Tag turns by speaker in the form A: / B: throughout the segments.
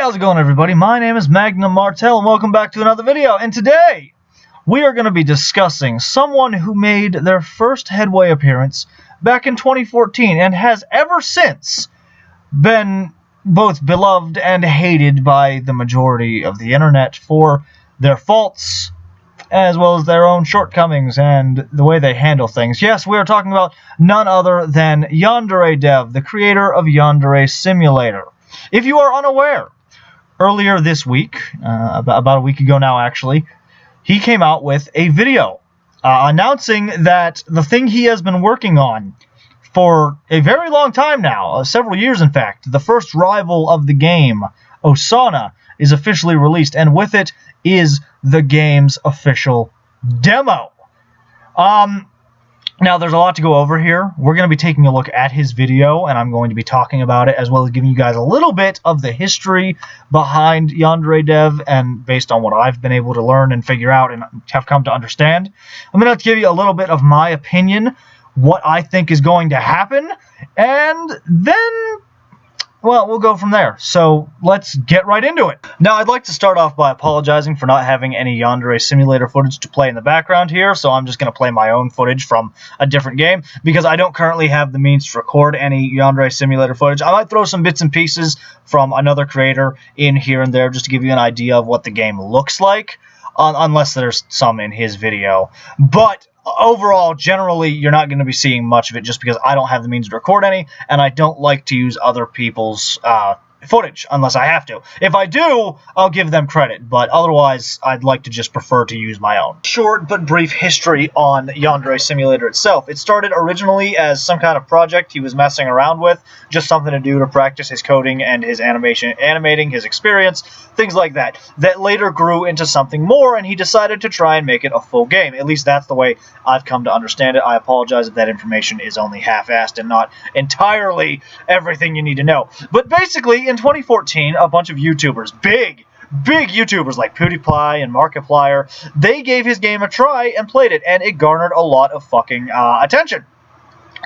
A: how's it going, everybody? My name is Magnum Martel, and welcome back to another video. And today, we are going to be discussing someone who made their first headway appearance back in 2014 and has ever since been both beloved and hated by the majority of the internet for their faults, as well as their own shortcomings and the way they handle things. Yes, we are talking about none other than Yandere Dev, the creator of Yandere Simulator. If you are unaware, earlier this week, about a week ago now actually, he came out with a video announcing that the thing he has been working on for a very long time now, several years in fact, the first rival of the game, Osana, is officially released, and with it is the game's official demo. Now, there's a lot to go over here. We're going to be taking a look at his video, and I'm going to be talking about it, as well as giving you guys a little bit of the history behind Yandere Dev, and based on what I've been able to learn and figure out and have come to understand. I'm going to give you a little bit of my opinion, what I think is going to happen, and then, well, we'll go from there. So let's get right into it. Now, I'd like to start off by apologizing for not having any Yandere Simulator footage to play in the background here, so I'm just going to play my own footage from a different game, because I don't currently have the means to record any Yandere Simulator footage. I might throw some bits and pieces from another creator in here and there just to give you an idea of what the game looks like, unless there's some in his video. But overall, generally, you're not going to be seeing much of it just because I don't have the means to record any, and I don't like to use other people's footage unless I have to. If I do, I'll give them credit, but otherwise, I'd like to just prefer to use my own. Short but brief history on Yandere Simulator itself. It started originally as some kind of project he was messing around with, just something to do to practice his coding and his animating his experience, things like that. That later grew into something more, and he decided to try and make it a full game. At least that's the way I've come to understand it. I apologize if that information is only half-assed and not entirely everything you need to know. But basically, in 2014, a bunch of YouTubers, big YouTubers like PewDiePie and Markiplier, they gave his game a try and played it, and it garnered a lot of fucking attention.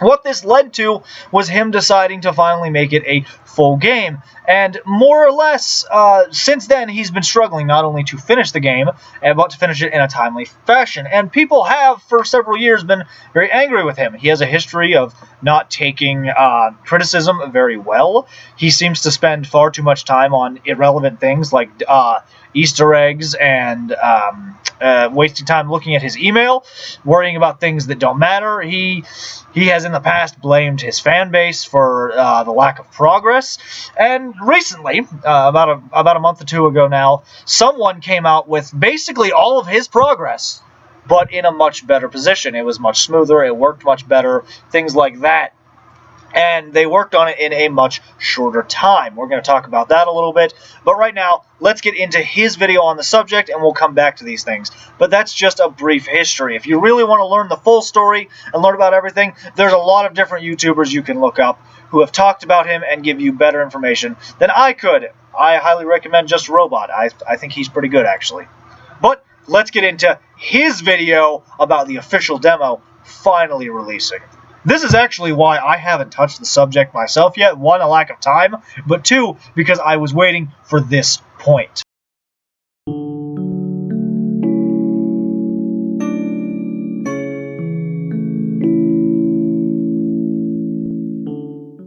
A: What this led to was him deciding to finally make it a full game, and more or less, since then, he's been struggling not only to finish the game, but to finish it in a timely fashion, and people have, for several years, been very angry with him. He has a history of not taking criticism very well. He seems to spend far too much time on irrelevant things like Easter eggs and wasting time looking at his email, worrying about things that don't matter. He has in the past blamed his fan base for the lack of progress, and recently, about a month or two ago now, someone came out with basically all of his progress, but in a much better position. It was much smoother, it worked much better, things like that. And they worked on it in a much shorter time. We're going to talk about that a little bit. But right now, let's get into his video on the subject, and we'll come back to these things. But that's just a brief history. If you really want to learn the full story and learn about everything, there's a lot of different YouTubers you can look up who have talked about him and give you better information than I could. I highly recommend Just Robot. I think he's pretty good, actually. But let's get into his video about the official demo finally releasing. This is actually why I haven't touched the subject myself yet. One, a lack of time, but two, because I was waiting for this point.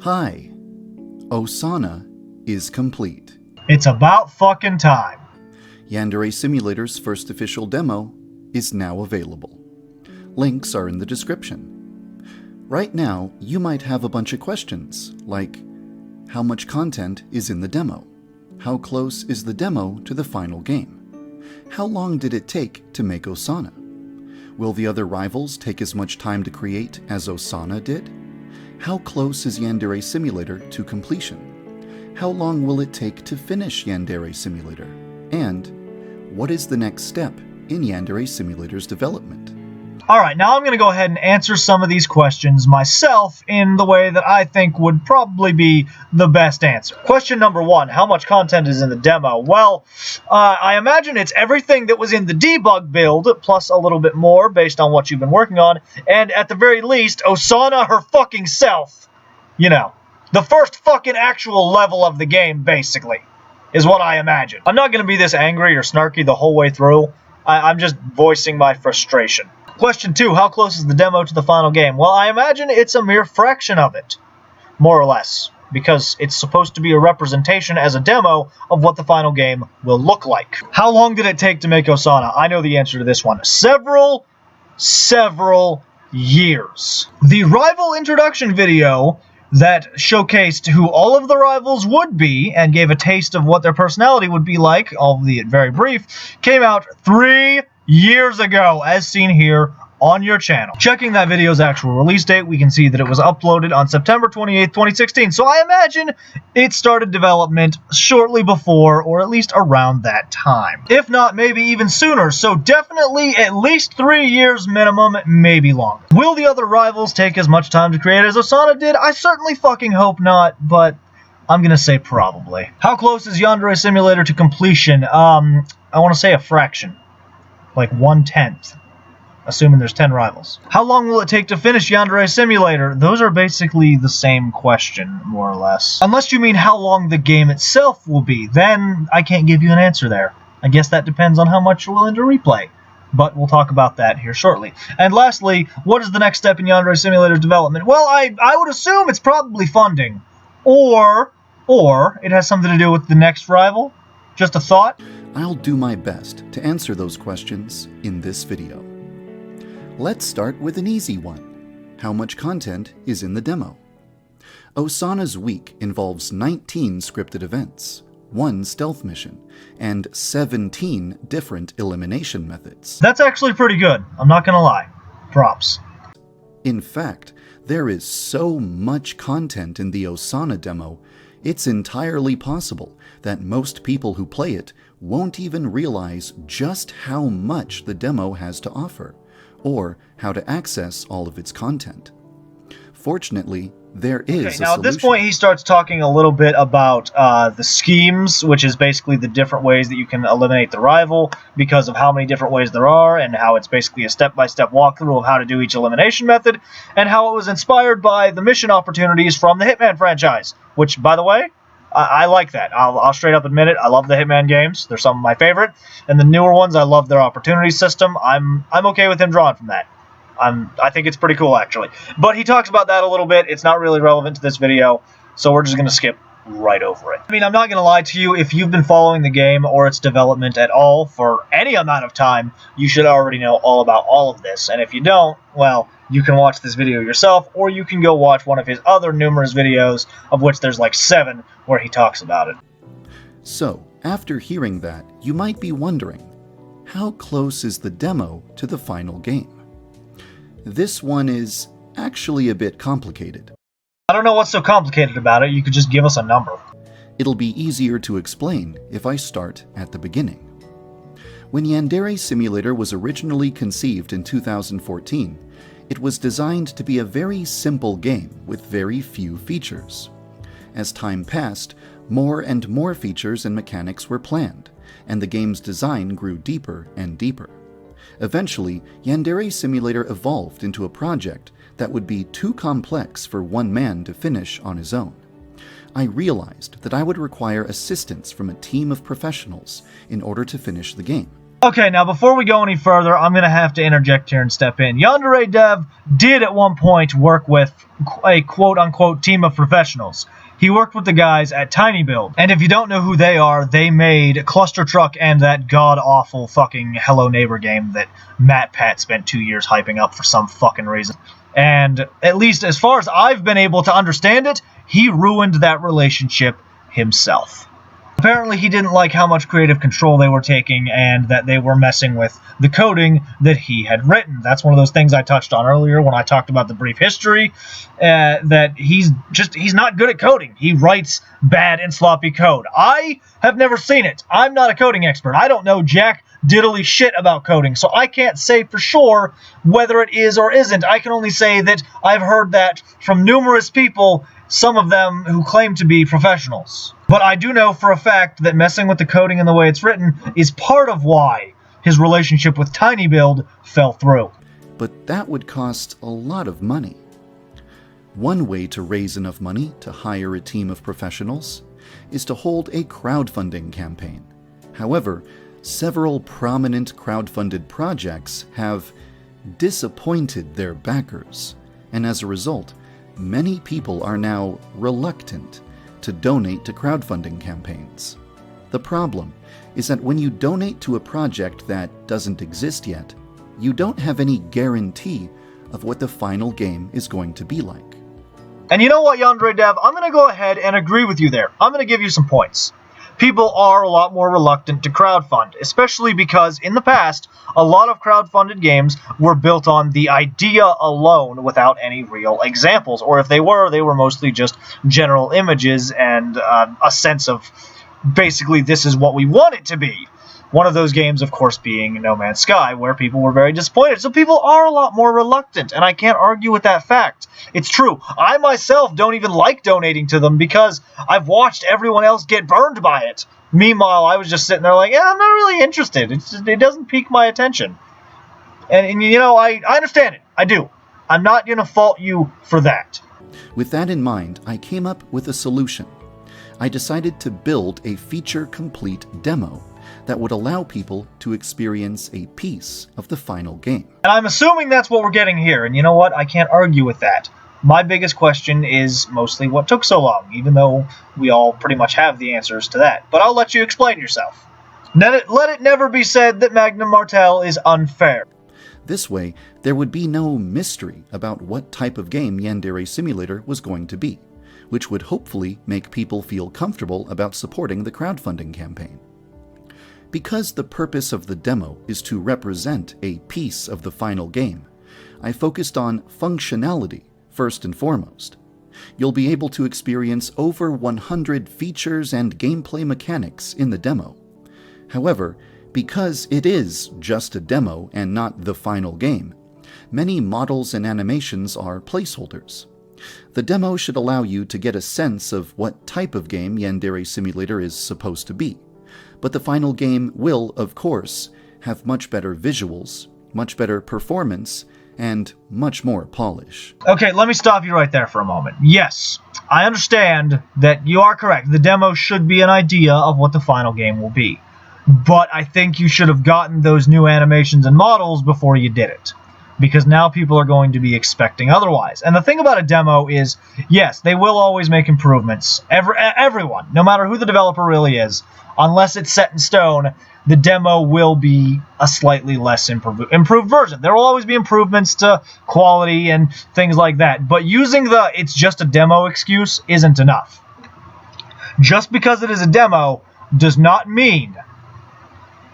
B: Hi, Osana is complete.
A: It's about fucking time.
B: Yandere Simulator's first official demo is now available. Links are in the description. Right now, you might have a bunch of questions, like, how much content is in the demo? How close is the demo to the final game? How long did it take to make Osana? Will the other rivals take as much time to create as Osana did? How close is Yandere Simulator to completion? How long will it take to finish Yandere Simulator? And what is the next step in Yandere Simulator's development?
A: Alright, now I'm going to go ahead and answer some of these questions myself in the way that I think would probably be the best answer. Question number one, how much content is in the demo? Well, I imagine it's everything that was in the debug build, plus a little bit more based on what you've been working on, and at the very least, Osana her fucking self. You know, the first fucking actual level of the game, basically. is what I imagine. I'm not going to be this angry or snarky the whole way through. I'm just voicing my frustration. Question 2, how close is the demo to the final game? Well, I imagine it's a mere fraction of it, more or less, because it's supposed to be a representation as a demo of what the final game will look like. How long did it take to make Osana? I know the answer to this one. Several years. The rival introduction video that showcased who all of the rivals would be and gave a taste of what their personality would be like, albeit very brief, came out 3 years ago, as seen here on your channel. Checking that video's actual release date, we can see that it was uploaded on September 28th, 2016, so I imagine it started development shortly before, or at least around that time. If not, maybe even sooner, so definitely at least 3 years minimum, maybe longer. Will the other rivals take as much time to create as Osana did? I certainly fucking hope not, but I'm gonna say probably. How close is Yandere Simulator to completion? I want to say a fraction. Like 1/10. Assuming there's 10 rivals. How long will it take to finish Yandere Simulator? Those are basically the same question, more or less. Unless you mean how long the game itself will be, then I can't give you an answer there. I guess that depends on how much you're willing to replay. But we'll talk about that here shortly. And lastly, what is the next step in Yandere Simulator's development? Well, I would assume it's probably funding. Or it has something to do with the next rival. Just a thought.
B: I'll do my best to answer those questions in this video. Let's start with an easy one. How much content is in the demo? Osana's week involves 19 scripted events, 1 stealth mission, and 17 different elimination methods.
A: That's actually pretty good, I'm not gonna lie. Props.
B: In fact, there is so much content in the Osana demo, it's entirely possible that most people who play it won't even realize just how much the demo has to offer, or how to access all of its content. Fortunately, there is a solution.
A: Now at this point he starts talking a little bit about the schemes, which is basically the different ways that you can eliminate the rival because of how many different ways there are, and how it's basically a step-by-step walkthrough of how to do each elimination method, and how it was inspired by the mission opportunities from the Hitman franchise, which, by the way, I like that. I'll straight up admit it. I love the Hitman games. They're some of my favorite. And the newer ones, I love their opportunity system. I'm okay with him drawing from that. I think it's pretty cool, actually. But he talks about that a little bit. It's not really relevant to this video, so we're just going to skip right over it. I mean, I'm not going to lie to you. If you've been following the game or its development at all for any amount of time, you should already know all about all of this. And if you don't, well, you can watch this video yourself, or you can go watch one of his other numerous videos, of which there's like 7, where he talks about it.
B: So, after hearing that, you might be wondering, how close is the demo to the final game? This one is actually a bit complicated.
A: I don't know what's so complicated about it. You could just give us a number.
B: It'll be easier to explain if I start at the beginning. When Yandere Simulator was originally conceived in 2014, it was designed to be a very simple game with very few features. As time passed, more and more features and mechanics were planned, and the game's design grew deeper and deeper. Eventually, Yandere Simulator evolved into a project that would be too complex for one man to finish on his own. I realized that I would require assistance from a team of professionals in order to finish the game.
A: Okay, now before we go any further, I'm going to have to interject here and step in. Yandere Dev did at one point work with a quote-unquote team of professionals. He worked with the guys at Tiny Build. And if you don't know who they are, they made Cluster Truck and that god-awful fucking Hello Neighbor game that Matt Pat spent 2 years hyping up for some fucking reason. And at least as far as I've been able to understand it, he ruined that relationship himself. Apparently he didn't like how much creative control they were taking and that they were messing with the coding that he had written. That's one of those things I touched on earlier when I talked about the brief history, that he's not good at coding. He writes bad and sloppy code. I have never seen it. I'm not a coding expert. I don't know jack diddly shit about coding, so I can't say for sure whether it is or isn't. I can only say that I've heard that from numerous people, some of them who claim to be professionals. But I do know for a fact that messing with the coding and the way it's written is part of why his relationship with Tiny Build fell through.
B: But that would cost a lot of money. One way to raise enough money to hire a team of professionals is to hold a crowdfunding campaign. However, several prominent crowdfunded projects have disappointed their backers, and as a result, many people are now reluctant to donate to crowdfunding campaigns. The problem is that when you donate to a project that doesn't exist yet, you don't have any guarantee of what the final game is going to be like.
A: And you know what, Yandere Dev? I'm going to go ahead and agree with you there. I'm going to give you some points. People are a lot more reluctant to crowdfund, especially because in the past, a lot of crowdfunded games were built on the idea alone without any real examples. Or if they were mostly just general images and a sense of basically this is what we want it to be. One of those games, of course, being No Man's Sky, where people were very disappointed. So people are a lot more reluctant, and I can't argue with that fact. It's true. I myself don't even like donating to them because I've watched everyone else get burned by it. Meanwhile, I was just sitting there like, I'm not really interested. It doesn't pique my attention. And you know, I understand it. I do. I'm not going to fault you for that.
B: With that in mind, I came up with a solution. I decided to build a feature-complete demo that would allow people to experience a piece of the final game.
A: And I'm assuming that's what we're getting here, and you know what? I can't argue with that. My biggest question is mostly what took so long, even though we all pretty much have the answers to that. But I'll let you explain yourself. Let it never be said that Magna Martell is unfair.
B: This way, there would be no mystery about what type of game Yandere Simulator was going to be, which would hopefully make people feel comfortable about supporting the crowdfunding campaign. Because the purpose of the demo is to represent a piece of the final game, I focused on functionality first and foremost. You'll be able to experience over 100 features and gameplay mechanics in the demo. However, because it is just a demo and not the final game, many models and animations are placeholders. The demo should allow you to get a sense of what type of game Yandere Simulator is supposed to be. But the final game will, of course, have much better visuals, much better performance, and much more polish.
A: Okay, let me stop you right there for a moment. Yes, I understand that you are correct. The demo should be an idea of what the final game will be. But I think you should have gotten those new animations and models before you did it. Because now people are going to be expecting otherwise. And the thing about a demo is, yes, they will always make improvements. Everyone, no matter who the developer really is, unless it's set in stone, the demo will be a slightly less improved version. There will always be improvements to quality and things like that. But using the "it's just a demo" excuse isn't enough. Just because it is a demo does not mean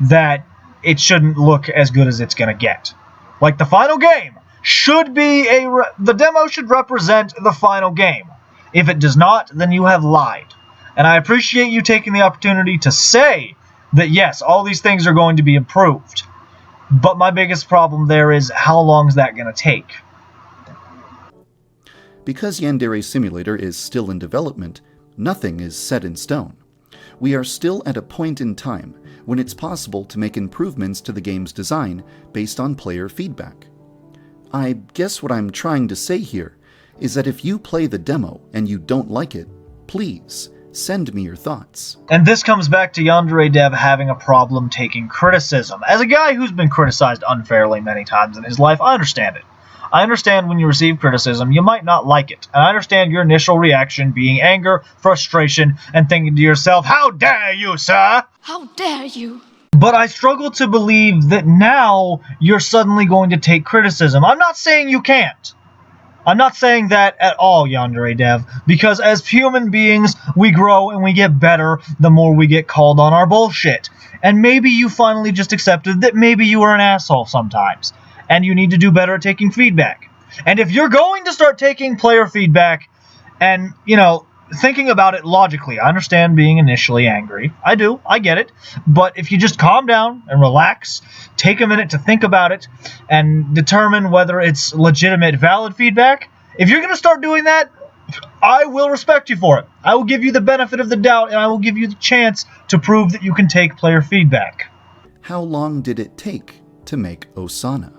A: that it shouldn't look as good as it's going to get. Like, the final game should be the demo should represent the final game. If it does not, then you have lied. And I appreciate you taking the opportunity to say that, yes, all these things are going to be improved. But my biggest problem there is, how long is that going to take?
B: Because Yandere Simulator is still in development, nothing is set in stone. We are still at a point in time when it's possible to make improvements to the game's design based on player feedback. I guess what I'm trying to say here is that if you play the demo and you don't like it, please send me your thoughts.
A: And this comes back to Yandere Dev having a problem taking criticism. As a guy who's been criticized unfairly many times in his life, I understand it. I understand when you receive criticism, you might not like it. And I understand your initial reaction being anger, frustration, and thinking to yourself, "How dare you, sir?
C: How dare you?"
A: But I struggle to believe that now you're suddenly going to take criticism. I'm not saying you can't. I'm not saying that at all, Yandere Dev, because as human beings, we grow and we get better the more we get called on our bullshit. And maybe you finally just accepted that maybe you are an asshole sometimes, and you need to do better at taking feedback. And if you're going to start taking player feedback and, thinking about it logically, I understand being initially angry. I do. I get it. But if you just calm down and relax, take a minute to think about it, and determine whether it's legitimate, valid feedback, if you're going to start doing that, I will respect you for it. I will give you the benefit of the doubt, and I will give you the chance to prove that you can take player feedback.
B: How long did it take to make Osana?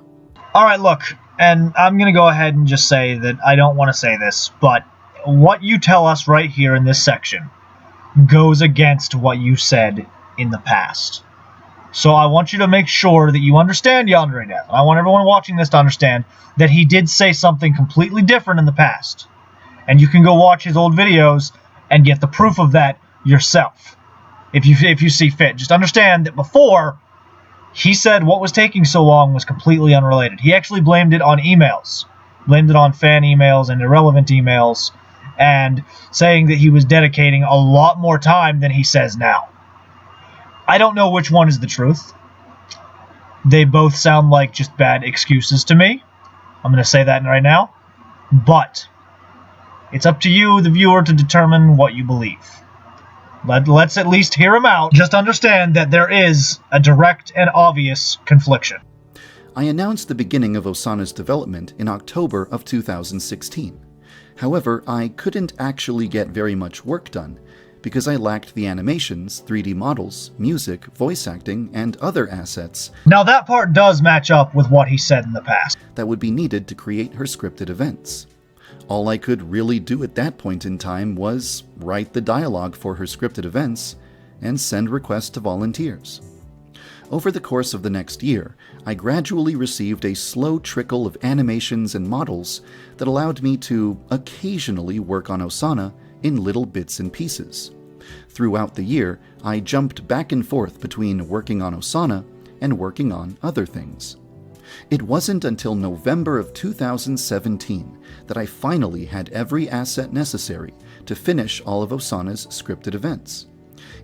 A: Alright, look, and I'm going to go ahead and just say that I don't want to say this, but what you tell us right here in this section goes against what you said in the past. So I want you to make sure that you understand Yandere Dev. I want everyone watching this to understand that he did say something completely different in the past. And you can go watch his old videos and get the proof of that yourself, if you see fit. Just understand that before, he said what was taking so long was completely unrelated. He actually blamed it on emails. Blamed it on fan emails and irrelevant emails, and saying that he was dedicating a lot more time than he says now. I don't know which one is the truth. They both sound like just bad excuses to me. I'm going to say that right now. But it's up to you, the viewer, to determine what you believe. Let's at least hear him out. Just understand that there is a direct and obvious confliction.
B: I announced the beginning of Osana's development in October of 2016. However, I couldn't actually get very much work done because I lacked the animations, 3D models, music, voice acting, and other assets.
A: Now that part does match up with what he said in the past.
B: That would be needed to create her scripted events. All I could really do at that point in time was write the dialogue for her scripted events and send requests to volunteers. Over the course of the next year, I gradually received a slow trickle of animations and models that allowed me to occasionally work on Osana in little bits and pieces. Throughout the year, I jumped back and forth between working on Osana and working on other things. It wasn't until November of 2017 that I finally had every asset necessary to finish all of Osana's scripted events.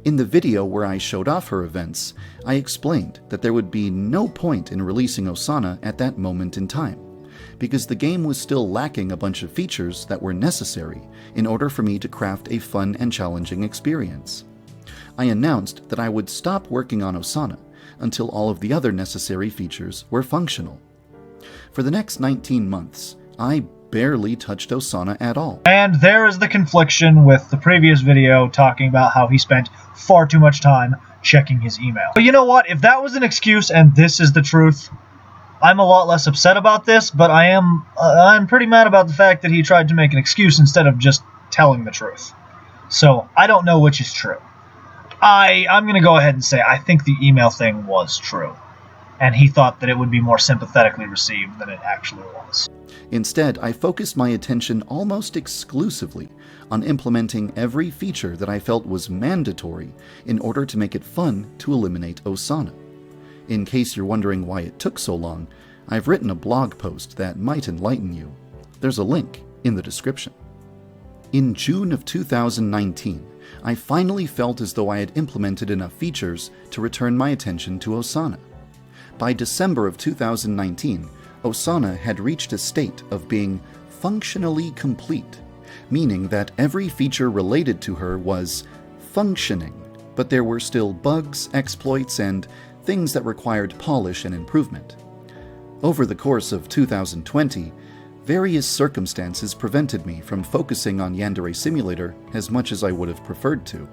B: In the video where I showed off her events, I explained that there would be no point in releasing Osana at that moment in time, because the game was still lacking a bunch of features that were necessary in order for me to craft a fun and challenging experience. I announced that I would stop working on Osana until all of the other necessary features were functional. For the next 19 months, I barely touched Osana at all.
A: And there is the confliction with the previous video talking about how he spent far too much time checking his email. But you know what? If that was an excuse and this is the truth, I'm a lot less upset about this, but I'm pretty mad about the fact that he tried to make an excuse instead of just telling the truth. So I don't know which is true. I'm going to go ahead and say I think the email thing was true, and he thought that it would be more sympathetically received than it actually was.
B: Instead, I focused my attention almost exclusively on implementing every feature that I felt was mandatory in order to make it fun to eliminate Osana. In case you're wondering why it took so long, I've written a blog post that might enlighten you. There's a link in the description. In June of 2019, I finally felt as though I had implemented enough features to return my attention to Osana. By December of 2019, Osana had reached a state of being functionally complete, meaning that every feature related to her was functioning, but there were still bugs, exploits, and things that required polish and improvement. Over the course of 2020, various circumstances prevented me from focusing on Yandere Simulator as much as I would have preferred to.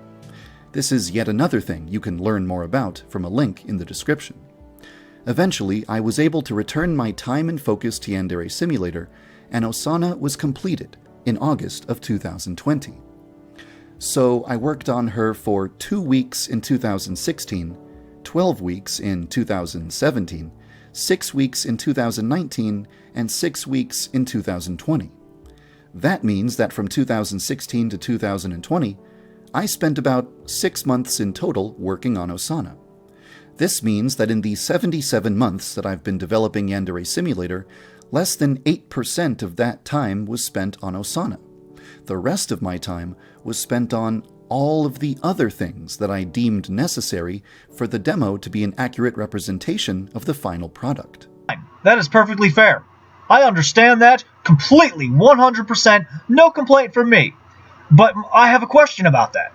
B: This is yet another thing you can learn more about from a link in the description. Eventually, I was able to return my time and focus to Yandere Simulator, and Osana was completed in August of 2020. So I worked on her for 2 weeks in 2016, 12 weeks in 2017, 6 weeks in 2019, and 6 weeks in 2020. That means that from 2016 to 2020, I spent about 6 months in total working on Osana. This means that in the 77 months that I've been developing Yandere Simulator, less than 8% of that time was spent on Osana. The rest of my time was spent on all of the other things that I deemed necessary for the demo to be an accurate representation of the final product.
A: That is perfectly fair. I understand that completely, 100%, no complaint from me. But I have a question about that.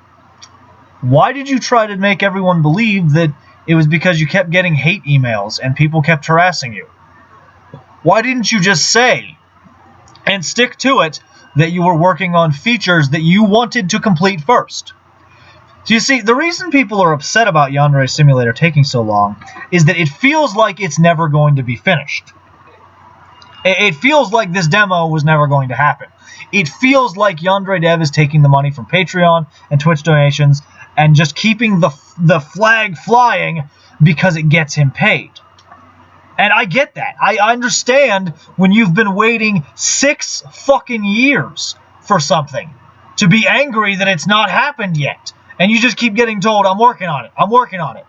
A: Why did you try to make everyone believe that it was because you kept getting hate emails and people kept harassing you? Why didn't you just say, and stick to it, that you were working on features that you wanted to complete first? So you see, the reason people are upset about Yandere Simulator taking so long is that it feels like it's never going to be finished. It feels like this demo was never going to happen. It feels like Yandere Dev is taking the money from Patreon and Twitch donations and just keeping the flag flying because it gets him paid. And I get that. I understand when you've been waiting 6 fucking years for something to be angry that it's not happened yet. And you just keep getting told, I'm working on it, I'm working on it.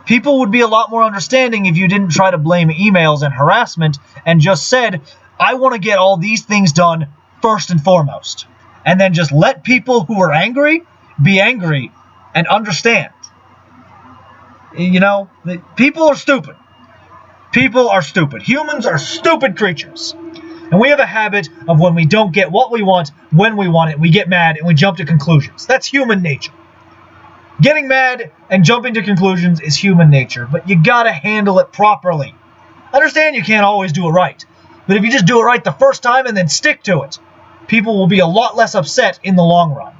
A: People would be a lot more understanding if you didn't try to blame emails and harassment and just said, I want to get all these things done first and foremost. And then just let people who are angry be angry and understand. You know, people are stupid. People are stupid. Humans are stupid creatures. And we have a habit of when we don't get what we want, when we want it, we get mad and we jump to conclusions. That's human nature. Getting mad and jumping to conclusions is human nature, but you gotta handle it properly. Understand you can't always do it right, but if you just do it right the first time and then stick to it, people will be a lot less upset in the long run.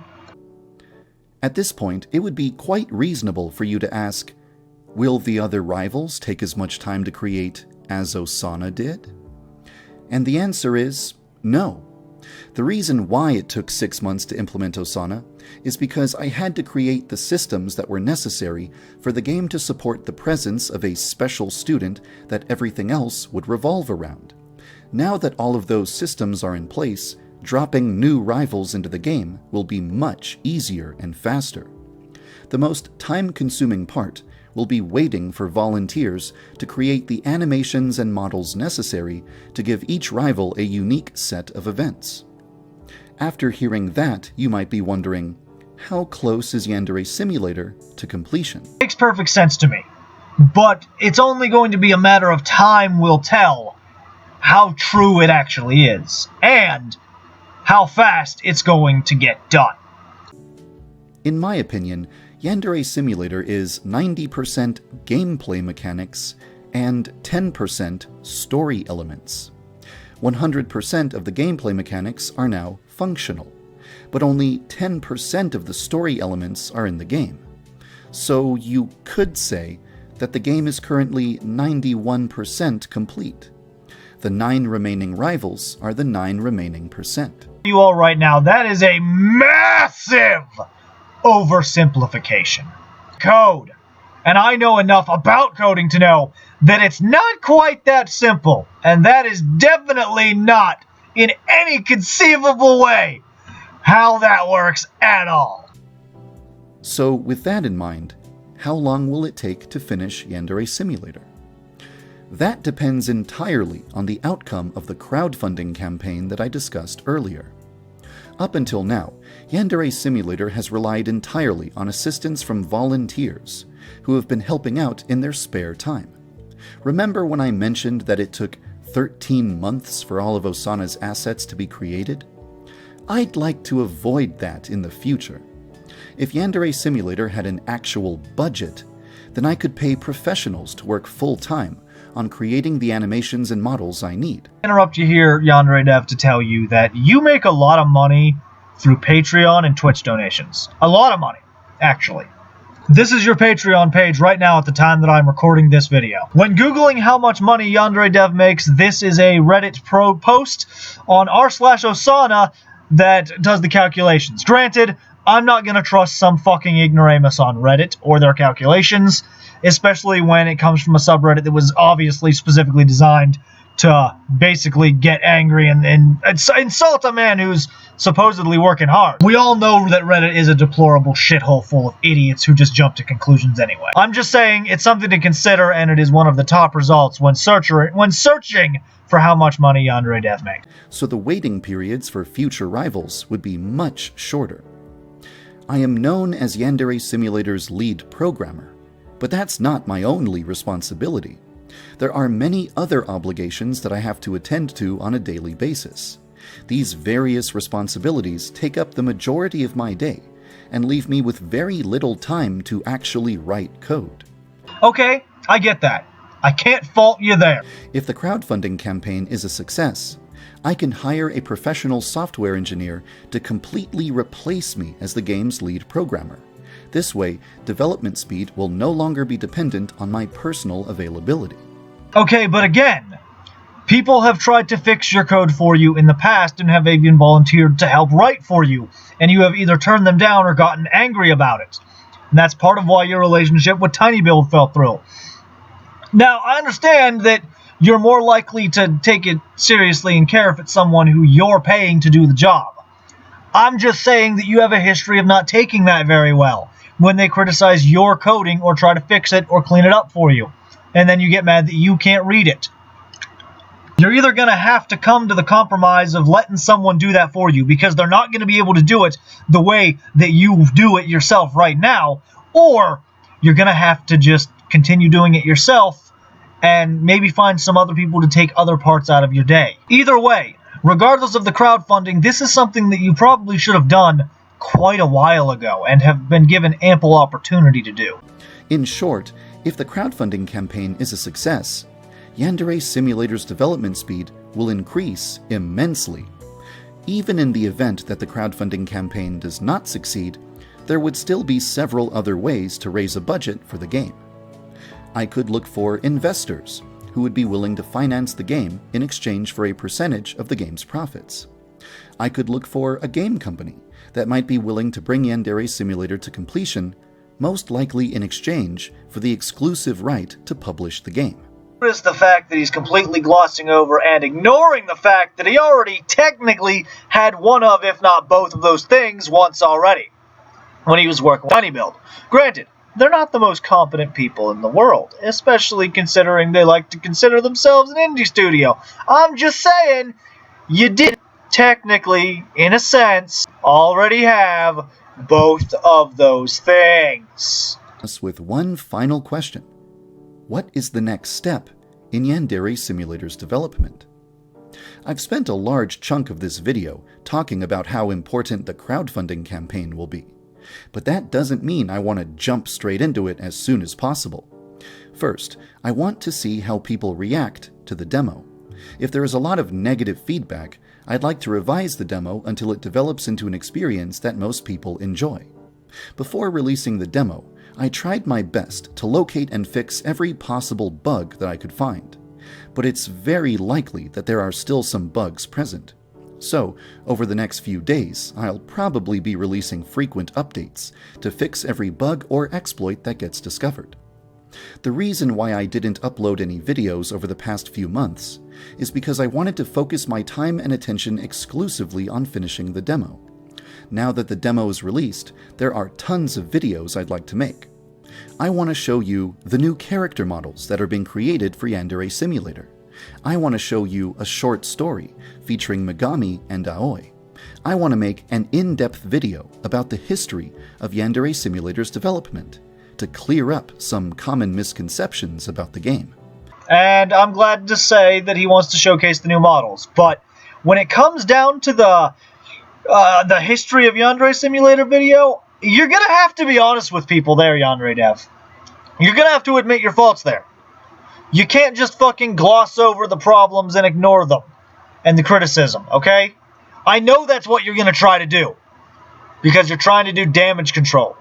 B: At this point, it would be quite reasonable for you to ask, will the other rivals take as much time to create as Osana did? And the answer is no. The reason why it took 6 months to implement Osana is because I had to create the systems that were necessary for the game to support the presence of a special student that everything else would revolve around. Now that all of those systems are in place, dropping new rivals into the game will be much easier and faster. The most time-consuming part will be waiting for volunteers to create the animations and models necessary to give each rival a unique set of events. After hearing that, you might be wondering, how close is Yandere Simulator to completion?
A: Makes perfect sense to me, but it's only going to be a matter of time will tell how true it actually is, and how fast it's going to get done.
B: In my opinion, Yandere Simulator is 90% gameplay mechanics and 10% story elements. 100% of the gameplay mechanics are now functional, but only 10% of the story elements are in the game. So you could say that the game is currently 91% complete. The 9 remaining rivals are the 9 remaining percent.
A: You all right now, that is a massive oversimplification. Code. And I know enough about coding to know that it's not quite that simple, and that is definitely not, in any conceivable way, how that works at all.
B: So with that in mind, how long will it take to finish Yandere Simulator? That depends entirely on the outcome of the crowdfunding campaign that I discussed earlier. Up until now, Yandere Simulator has relied entirely on assistance from volunteers who have been helping out in their spare time. Remember when I mentioned that it took 13 months for all of Osana's assets to be created? I'd like to avoid that in the future. If Yandere Simulator had an actual budget, then I could pay professionals to work full-time on creating the animations and models I need.
A: Interrupt you here, Yandere Dev, to tell you that you make a lot of money through Patreon and Twitch donations. A lot of money, actually. This is your Patreon page right now at the time that I'm recording this video. When Googling how much money Yandere Dev makes, this is a Reddit pro post on r/Osana that does the calculations. Granted, I'm not going to trust some fucking ignoramus on Reddit or their calculations, especially when it comes from a subreddit that was obviously specifically designed to basically get angry and insult a man who's supposedly working hard. We all know that Reddit is a deplorable shithole full of idiots who just jump to conclusions anyway. I'm just saying it's something to consider, and it is one of the top results when searching for how much money Yandere Dev makes.
B: So the waiting periods for future rivals would be much shorter. I am known as Yandere Simulator's lead programmer, but that's not my only responsibility. There are many other obligations that I have to attend to on a daily basis. These various responsibilities take up the majority of my day and leave me with very little time to actually write code.
A: Okay, I get that. I can't fault you there.
B: If the crowdfunding campaign is a success, I can hire a professional software engineer to completely replace me as the game's lead programmer. This way, development speed will no longer be dependent on my personal availability.
A: Okay, but again, People have tried to fix your code for you in the past and have even volunteered to help write for you, and you have either turned them down or gotten angry about it. And that's part of why your relationship with TinyBuild fell through. Now, I understand that you're more likely to take it seriously and care if it's someone who you're paying to do the job. I'm just saying that you have a history of not taking that very well when they criticize your coding or try to fix it or clean it up for you, and then you get mad that you can't read it. You're either going to have to come to the compromise of letting someone do that for you because they're not going to be able to do it the way that you do it yourself right now, or you're going to have to just continue doing it yourself and maybe find some other people to take other parts out of your day. Either way, regardless of the crowdfunding, this is something that you probably should have done quite a while ago and have been given ample opportunity to do.
B: In short, if the crowdfunding campaign is a success, Yandere Simulator's development speed will increase immensely. Even in the event that the crowdfunding campaign does not succeed, there would still be several other ways to raise a budget for the game. I could look for investors who would be willing to finance the game in exchange for a percentage of the game's profits. I could look for a game company that might be willing to bring Yandere Simulator to completion, most likely in exchange for the exclusive right to publish the game.
A: Notice the fact that he's completely glossing over and ignoring the fact that he already technically had one of, if not both of those things once already when he was working with TinyBuild. Granted, they're not the most competent people in the world, especially considering they like to consider themselves an indie studio. I'm just saying, you did technically, in a sense, already have both of those things.
B: With one final question. What is the next step in Yandere Simulator's development? I've spent a large chunk of this video talking about how important the crowdfunding campaign will be, but that doesn't mean I want to jump straight into it as soon as possible. First, I want to see how people react to the demo. If there is a lot of negative feedback, I'd like to revise the demo until it develops into an experience that most people enjoy. Before releasing the demo, I tried my best to locate and fix every possible bug that I could find, but it's very likely that there are still some bugs present. So, over the next few days, I'll probably be releasing frequent updates to fix every bug or exploit that gets discovered. The reason why I didn't upload any videos over the past few months is because I wanted to focus my time and attention exclusively on finishing the demo. Now that the demo is released, there are tons of videos I'd like to make. I want to show you the new character models that are being created for Yandere Simulator. I want to show you a short story featuring Megami and Aoi. I want to make an in-depth video about the history of Yandere Simulator's development to clear up some common misconceptions about the game.
A: And I'm glad to say that he wants to showcase the new models, but when it comes down to the history of Yandere Simulator video, you're going to have to be honest with people there, Yandere Dev. You're going to have to admit your faults there. You can't just fucking gloss over the problems and ignore them and the criticism, okay? I know that's what you're going to try to do because you're trying to do damage control,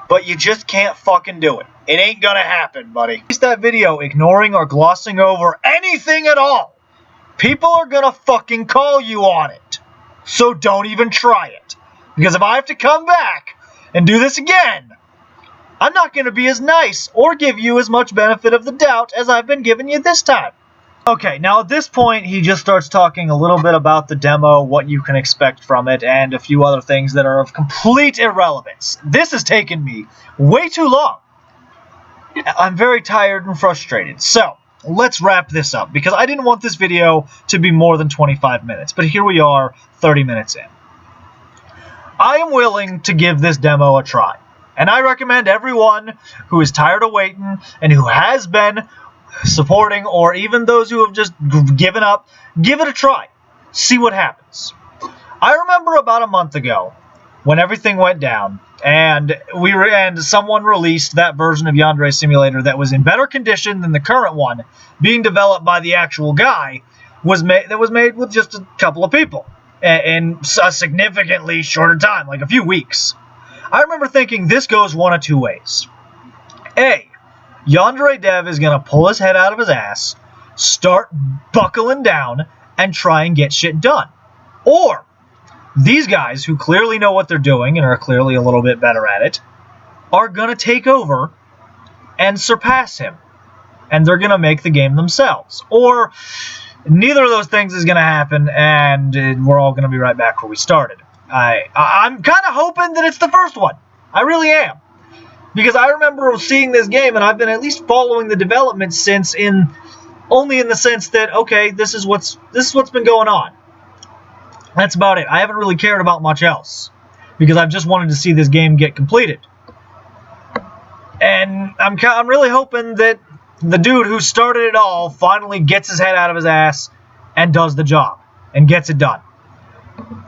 A: but you just can't fucking do it. It ain't going to happen, buddy. Release that video ignoring or glossing over anything at all. People are going to fucking call you on it. So don't even try it. Because if I have to come back and do this again, I'm not going to be as nice or give you as much benefit of the doubt as I've been giving you this time. Okay, now at this point, he just starts talking a little bit about the demo, what you can expect from it, and a few other things that are of complete irrelevance. This has taken me way too long. I'm very tired and frustrated. So, let's wrap this up, because I didn't want this video to be more than 25 minutes, but here we are, 30 minutes in. I am willing to give this demo a try, and I recommend everyone who is tired of waiting and who has been supporting, or even those who have just given up, give it a try. See what happens. I remember about a month ago when everything went down and someone released that version of Yandere Simulator that was in better condition than the current one, being developed by the actual guy, that was made with just a couple of people in a significantly shorter time, like a few weeks. I remember thinking this goes one of two ways. A, Yandere Dev is going to pull his head out of his ass, start buckling down and try and get shit done. Or these guys who clearly know what they're doing and are clearly a little bit better at it are going to take over and surpass him. And they're going to make the game themselves. Or neither of those things is going to happen, and we're all going to be right back where we started. I'm kind of hoping that it's the first one. I really am. Because I remember seeing this game, and I've been at least following the development since, only in the sense that, okay, this is what's been going on. That's about it. I haven't really cared about much else, because I've just wanted to see this game get completed. And I'm really hoping that the dude who started it all finally gets his head out of his ass and does the job and gets it done.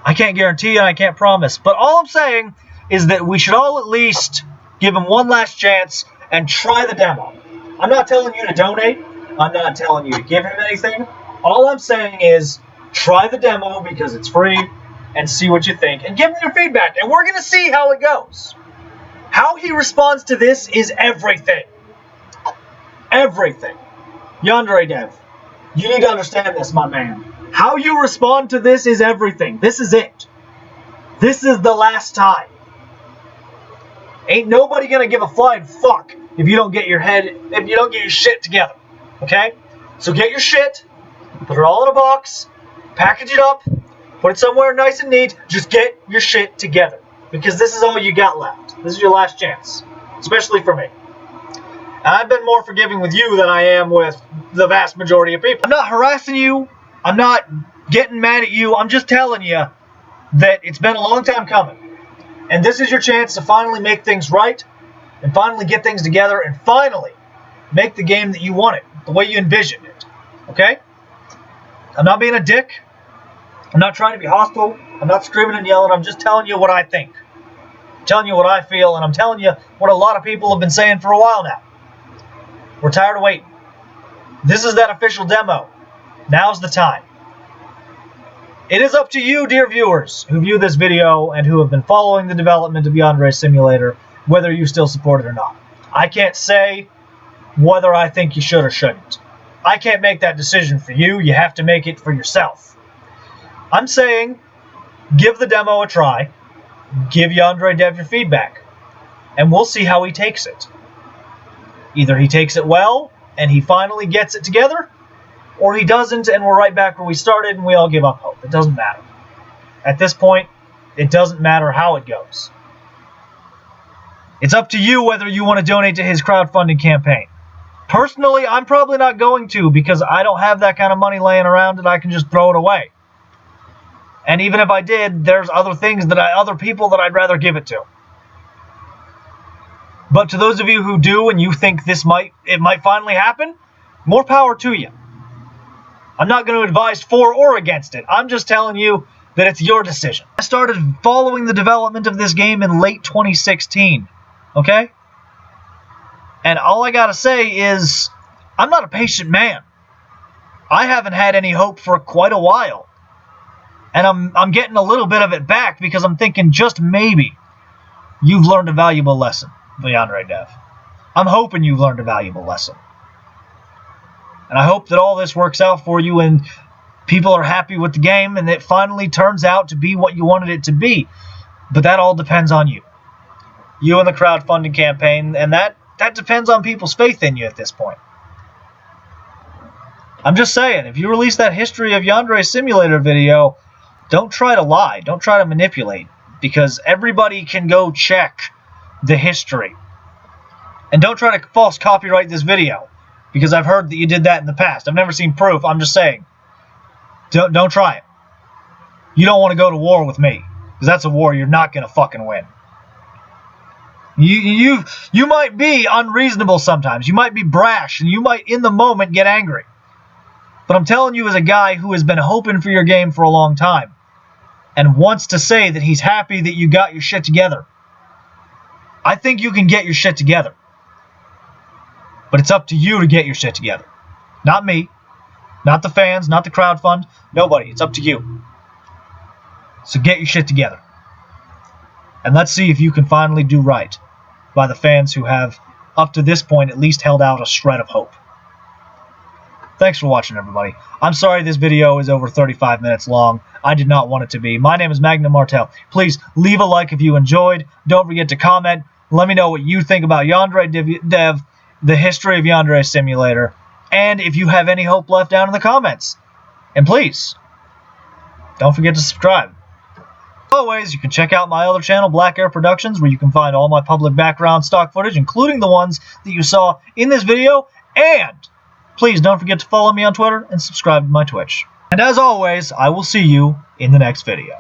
A: I can't guarantee and I can't promise, but all I'm saying is that we should all at least give him one last chance and try the demo. I'm not telling you to donate. I'm not telling you to give him anything. All I'm saying is try the demo because it's free and see what you think and give me your feedback, and we're going to see how it goes. How he responds to this is everything. Everything. Yandere Dev, you need to understand this, my man. How you respond to this is everything. This is it. This is the last time. Ain't nobody gonna give a flying fuck if you don't get your shit together. Okay? So get your shit, put it all in a box, package it up, put it somewhere nice and neat. Just get your shit together. Because this is all you got left. This is your last chance. Especially for me. And I've been more forgiving with you than I am with the vast majority of people. I'm not harassing you. I'm not getting mad at you. I'm just telling you that it's been a long time coming. And this is your chance to finally make things right and finally get things together and finally make the game that you wanted, the way you envisioned it. Okay? I'm not being a dick. I'm not trying to be hostile. I'm not screaming and yelling. I'm just telling you what I think. I'm telling you what I feel, and I'm telling you what a lot of people have been saying for a while now. We're tired of waiting. This is that official demo. Now's the time. It is up to you, dear viewers, who view this video and who have been following the development of Yandere Simulator, whether you still support it or not. I can't say whether I think you should or shouldn't. I can't make that decision for you. You have to make it for yourself. I'm saying, give the demo a try. Give Yandere Dev your feedback. And we'll see how he takes it. Either he takes it well, and he finally gets it together, or he doesn't, and we're right back where we started, and we all give up hope. It doesn't matter. At this point, it doesn't matter how it goes. It's up to you whether you want to donate to his crowdfunding campaign. Personally, I'm probably not going to, because I don't have that kind of money laying around and I can just throw it away. And even if I did, there's other people that I'd rather give it to. But to those of you who do and you think it might finally happen, more power to you. I'm not going to advise for or against it. I'm just telling you that it's your decision. I started following the development of this game in late 2016. Okay? And all I gotta say is, I'm not a patient man. I haven't had any hope for quite a while. And I'm getting a little bit of it back because I'm thinking just maybe you've learned a valuable lesson, Yandere Dev. I'm hoping you've learned a valuable lesson. And I hope that all this works out for you and people are happy with the game and it finally turns out to be what you wanted it to be. But that all depends on you. You and the crowdfunding campaign, and that depends on people's faith in you at this point. I'm just saying, if you release that History of Yandere Simulator video, don't try to lie. Don't try to manipulate. Because everybody can go check the history. And don't try to false copyright this video. Because I've heard that you did that in the past. I've never seen proof. I'm just saying. Don't try it. You don't want to go to war with me. Because that's a war you're not going to fucking win. You might be unreasonable sometimes. You might be brash. And you might, in the moment, get angry. But I'm telling you as a guy who has been hoping for your game for a long time. And wants to say that he's happy that you got your shit together. I think you can get your shit together. But it's up to you to get your shit together. Not me. Not the fans. Not the crowdfund. Nobody. It's up to you. So get your shit together. And let's see if you can finally do right by the fans who have, up to this point, at least held out a shred of hope. Thanks for watching, everybody. I'm sorry this video is over 35 minutes long. I did not want it to be. My name is Magnum Martel. Please leave a like if you enjoyed. Don't forget to comment. Let me know what you think about Yandere Dev, the history of Yandere Simulator, and if you have any hope left down in the comments. And please, don't forget to subscribe. As always, you can check out my other channel, Black Air Productions, where you can find all my public background stock footage, including the ones that you saw in this video. And please don't forget to follow me on Twitter and subscribe to my Twitch. And as always, I will see you in the next video.